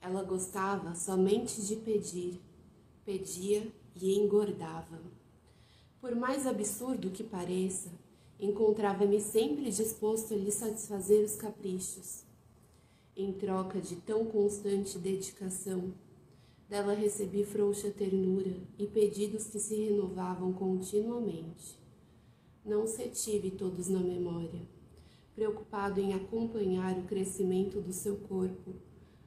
Ela gostava somente de pedir, pedia e engordava. Por mais absurdo que pareça, encontrava-me sempre disposto a lhe satisfazer os caprichos. Em troca de tão constante dedicação, dela recebi frouxa ternura e pedidos que se renovavam continuamente. Não os retive todos na memória, preocupado em acompanhar o crescimento do seu corpo,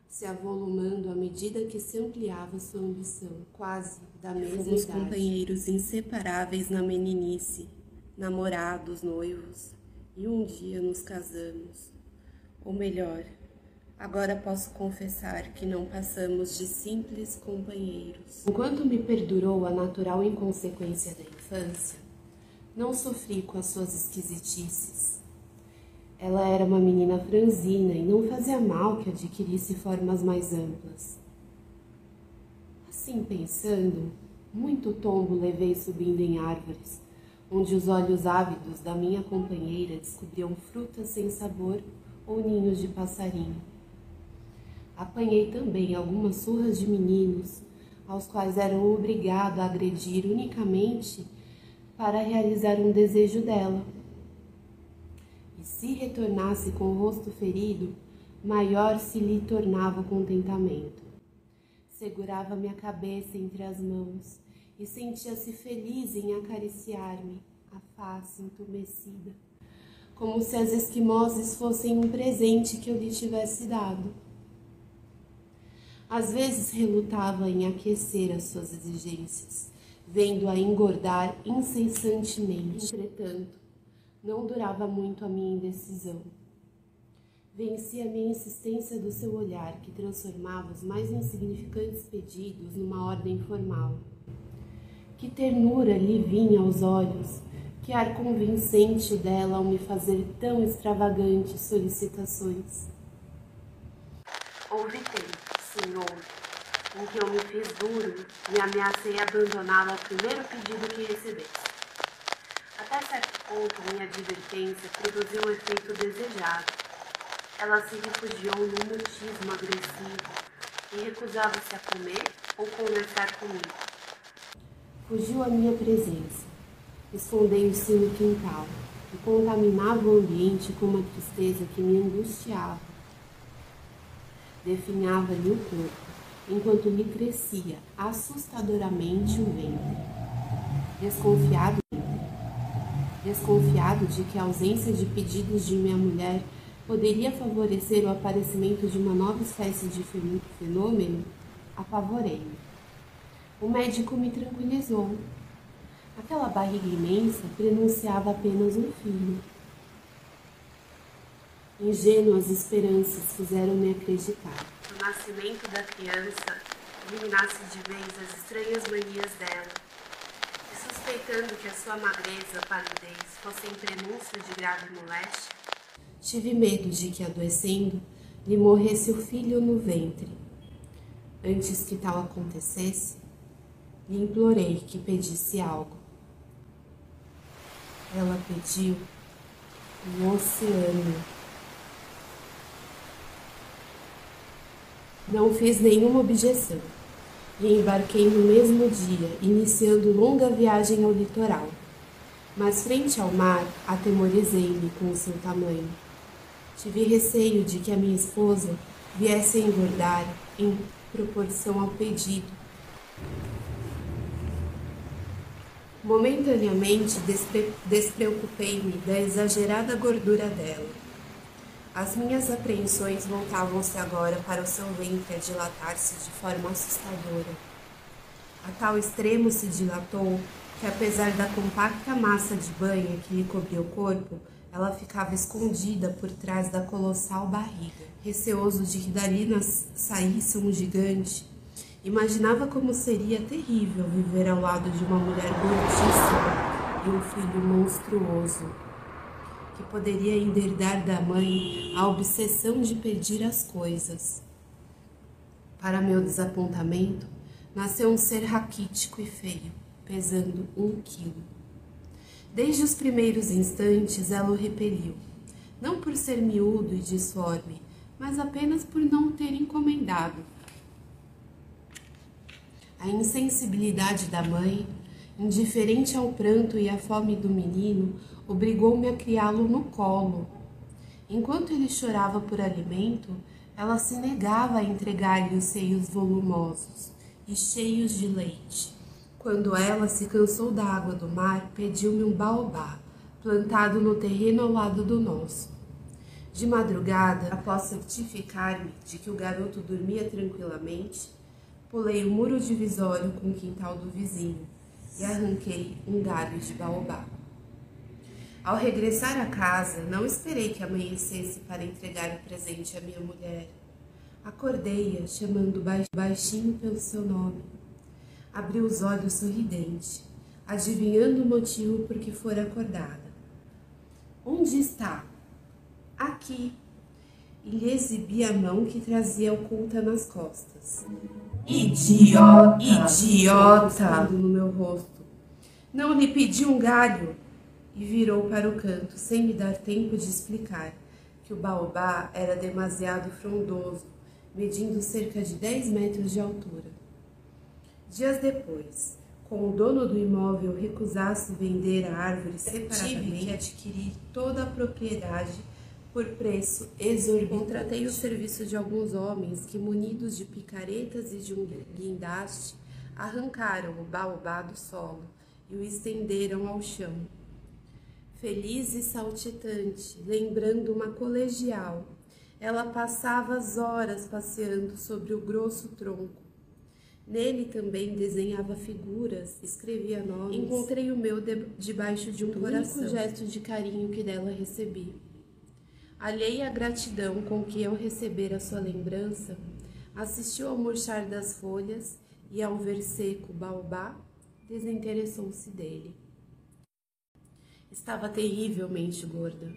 se avolumando à medida que se ampliava sua ambição, quase da mesma idade. Fomos companheiros inseparáveis na meninice, namorados, noivos, e um dia nos casamos. Ou melhor, agora posso confessar que não passamos de simples companheiros. Enquanto me perdurou a natural inconsequência da infância, não sofri com as suas esquisitices. Ela era uma menina franzina e não fazia mal que adquirisse formas mais amplas. Assim pensando, muito tombo levei subindo em árvores, onde os olhos ávidos da minha companheira descobriam frutas sem sabor ou ninhos de passarinho. Apanhei também algumas surras de meninos, aos quais eram obrigado a agredir unicamente para realizar um desejo dela. E se retornasse com o rosto ferido, maior se lhe tornava o contentamento. Segurava minha cabeça entre as mãos e sentia-se feliz em acariciar-me, a face entumecida, como se as esquimoses fossem um presente que eu lhe tivesse dado. Às vezes relutava em aquecer as suas exigências, vendo-a engordar incessantemente. Entretanto, não durava muito a minha indecisão. Vencia-me a insistência do seu olhar, que transformava os mais insignificantes pedidos numa ordem formal. Que ternura lhe vinha aos olhos, que ar convincente dela ao me fazer tão extravagantes solicitações. Houve tempo, Senhor, em que eu me fiz duro e ameacei abandoná-la ao primeiro pedido que recebesse. Até certo ponto, minha advertência produziu o efeito desejado. Ela se refugiou num mutismo agressivo e recusava-se a comer ou conversar comigo. Fugiu à minha presença, escondendo-se no quintal e contaminava o ambiente com uma tristeza que me angustiava. Definhava-lhe o corpo, enquanto lhe crescia assustadoramente o ventre. Desconfiado de que a ausência de pedidos de minha mulher poderia favorecer o aparecimento de uma nova espécie de fenômeno, apavorei-me. O médico me tranquilizou. Aquela barriga imensa prenunciava apenas um filho. Ingênuas esperanças fizeram-me acreditar. No nascimento da criança, eliminasse de vez as estranhas manias dela, e suspeitando que a sua magreza e palidez fossem prenúncio de grave moléstia, tive medo de que, adoecendo, lhe morresse o filho no ventre. Antes que tal acontecesse, lhe implorei que pedisse algo. Ela pediu um oceano. Não fiz nenhuma objeção e embarquei no mesmo dia, iniciando longa viagem ao litoral. Mas frente ao mar, atemorizei-me com o seu tamanho. Tive receio de que a minha esposa viesse a engordar em proporção ao pedido. Momentaneamente despreocupei-me da exagerada gordura dela. As minhas apreensões voltavam-se agora para o seu ventre a dilatar-se de forma assustadora. A tal extremo se dilatou que, apesar da compacta massa de banha que lhe cobria o corpo, ela ficava escondida por trás da colossal barriga. Receoso de que dali saísse um gigante, imaginava como seria terrível viver ao lado de uma mulher gordíssima e um filho monstruoso, que poderia ainda herdar da mãe a obsessão de pedir as coisas. Para meu desapontamento, nasceu um ser raquítico e feio, pesando 1 quilo. Desde os primeiros instantes ela o repeliu, não por ser miúdo e disforme, mas apenas por não ter encomendado, A insensibilidade da mãe, indiferente ao pranto e à fome do menino, obrigou-me a criá-lo no colo. Enquanto ele chorava por alimento, ela se negava a entregar-lhe os seios volumosos e cheios de leite. Quando ela se cansou da água do mar, pediu-me um baobá, plantado no terreno ao lado do nosso. De madrugada, após certificar-me de que o garoto dormia tranquilamente, pulei o muro divisório com o quintal do vizinho e arranquei um galho de baobá. Ao regressar à casa, não esperei que amanhecesse para entregar o presente à minha mulher. Acordei-a, chamando baixinho pelo seu nome. Abriu os olhos sorridente, adivinhando o motivo por que fora acordada. Onde está? Aqui. E lhe exibi a mão que trazia oculta nas costas. Idiota! Idiota! No meu rosto. Não lhe pedi um galho. E virou para o canto, sem me dar tempo de explicar que o baobá era demasiado frondoso, medindo cerca de 10 metros de altura. Dias depois, como o dono do imóvel recusasse vender a árvore separadamente, tive que adquirir toda a propriedade por preço exorbitante. Contratei o serviço de alguns homens que, munidos de picaretas e de um guindaste, arrancaram o baobá do solo e o estenderam ao chão. Feliz e saltitante, lembrando uma colegial, ela passava as horas passeando sobre o grosso tronco. Nele também desenhava figuras, escrevia nomes. Encontrei o meu debaixo de um coração. O único gesto de carinho que dela recebi. Alheia à gratidão com que eu recebera sua lembrança, assistiu ao murchar das folhas e, ao ver seco o baobá, desinteressou-se dele. Estava terrivelmente gorda.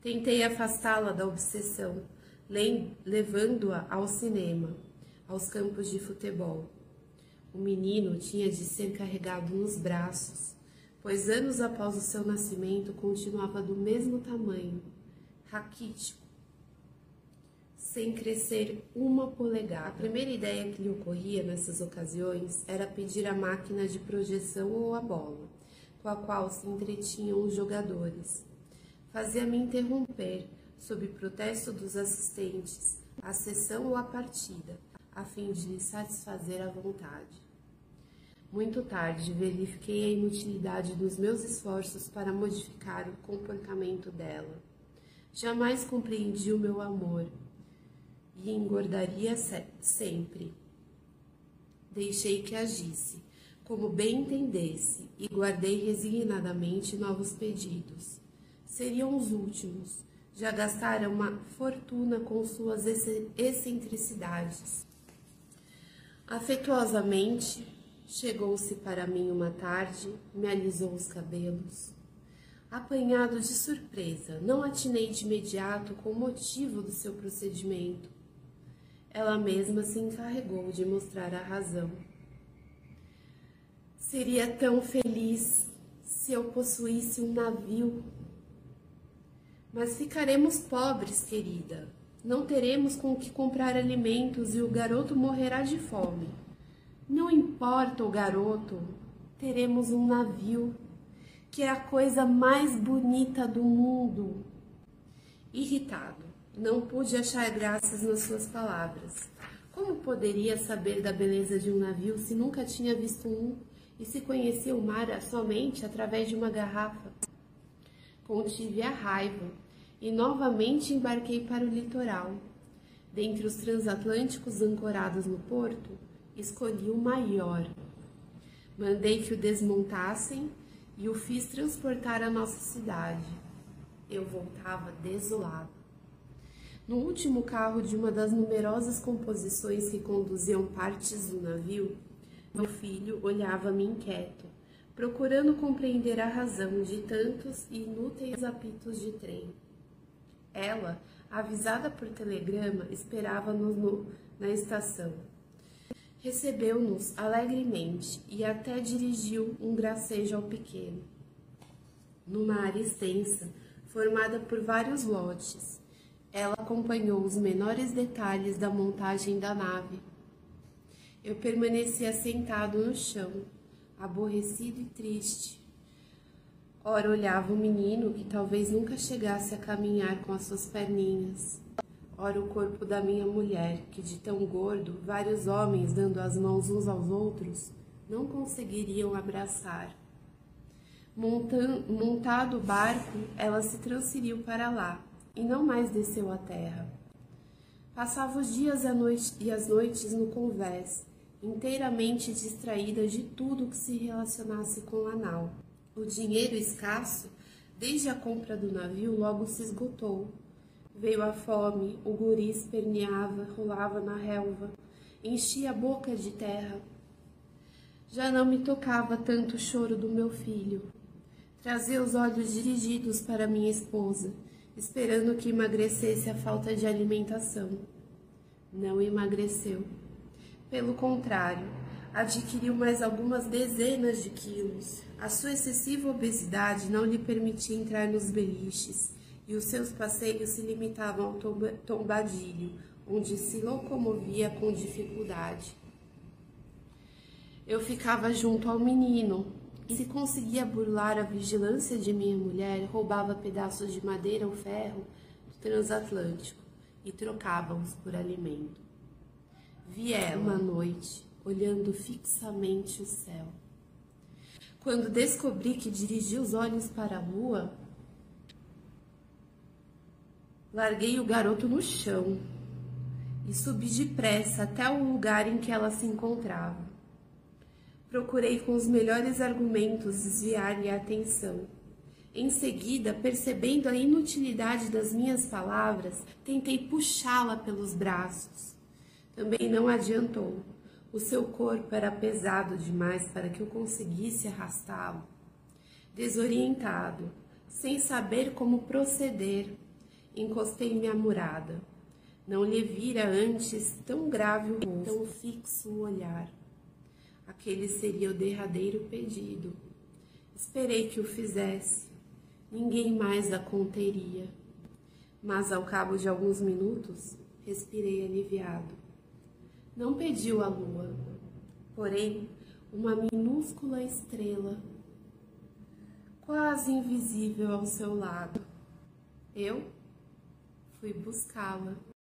Tentei afastá-la da obsessão, levando-a ao cinema, aos campos de futebol. O menino tinha de ser carregado nos braços, pois anos após o seu nascimento continuava do mesmo tamanho, raquítico, sem crescer uma polegada. A primeira ideia que lhe ocorria nessas ocasiões era pedir a máquina de projeção ou a bola, com a qual se entretinham os jogadores. Fazia-me interromper, sob protesto dos assistentes, a sessão ou a partida, a fim de lhe satisfazer a vontade. Muito tarde verifiquei a inutilidade dos meus esforços para modificar o comportamento dela. Jamais compreendi o meu amor e engordaria sempre. Deixei que agisse, como bem entendesse, e guardei resignadamente novos pedidos. Seriam os últimos. Já gastara uma fortuna com suas excentricidades. Afetuosamente, chegou-se para mim uma tarde, me alisou os cabelos. Apanhado de surpresa, não atinei de imediato com o motivo do seu procedimento. Ela mesma se encarregou de mostrar a razão. Seria tão feliz se eu possuísse um navio. Mas ficaremos pobres, querida. Não teremos com que comprar alimentos e o garoto morrerá de fome. Não importa o garoto, teremos um navio, que é a coisa mais bonita do mundo. Irritado, não pude achar graças nas suas palavras. Como poderia saber da beleza de um navio se nunca tinha visto um e se conhecia o mar somente através de uma garrafa? Contive a raiva e novamente embarquei para o litoral. Dentre os transatlânticos ancorados no porto, escolhi o maior. Mandei que o desmontassem e o fiz transportar à nossa cidade. Eu voltava desolado. No último carro de uma das numerosas composições que conduziam partes do navio, meu filho olhava-me inquieto, procurando compreender a razão de tantos e inúteis apitos de trem. Ela, avisada por telegrama, esperava-nos na estação. Recebeu-nos alegremente e até dirigiu um gracejo ao pequeno. Numa área extensa, formada por vários lotes, ela acompanhou os menores detalhes da montagem da nave. Eu permanecia sentado no chão, aborrecido e triste. Ora olhava o menino que talvez nunca chegasse a caminhar com as suas perninhas. Ora o corpo da minha mulher, que de tão gordo, vários homens dando as mãos uns aos outros, não conseguiriam abraçar. Montado o barco, ela se transferiu para lá, e não mais desceu à terra. Passava os dias e as noites no convés, inteiramente distraída de tudo que se relacionasse com a nau. O dinheiro escasso, desde a compra do navio, logo se esgotou. Veio a fome, o guri esperneava, rolava na relva, enchia a boca de terra. Já não me tocava tanto o choro do meu filho. Trazia os olhos dirigidos para minha esposa, esperando que emagrecesse a falta de alimentação. Não emagreceu. Pelo contrário, adquiriu mais algumas dezenas de quilos. A sua excessiva obesidade não lhe permitia entrar nos beliches, e os seus passeios se limitavam ao tombadilho, onde se locomovia com dificuldade. Eu ficava junto ao menino, e se conseguia burlar a vigilância de minha mulher, roubava pedaços de madeira ou ferro do transatlântico e trocava-os por alimento. Vi ela uma noite, olhando fixamente o céu. Quando descobri que dirigia os olhos para a lua, larguei o garoto no chão e subi depressa até o lugar em que ela se encontrava. Procurei com os melhores argumentos desviar-lhe a atenção. Em seguida, percebendo a inutilidade das minhas palavras, tentei puxá-la pelos braços. Também não adiantou. O seu corpo era pesado demais para que eu conseguisse arrastá-lo. Desorientado, sem saber como proceder, encostei-me à murada. Não lhe vira antes tão grave o rosto, tão fixo o olhar. Aquele seria o derradeiro pedido. Esperei que o fizesse. Ninguém mais a conteria. Mas ao cabo de alguns minutos, respirei aliviado. Não pediu a lua, porém uma minúscula estrela, quase invisível ao seu lado. Eu fui buscá-la.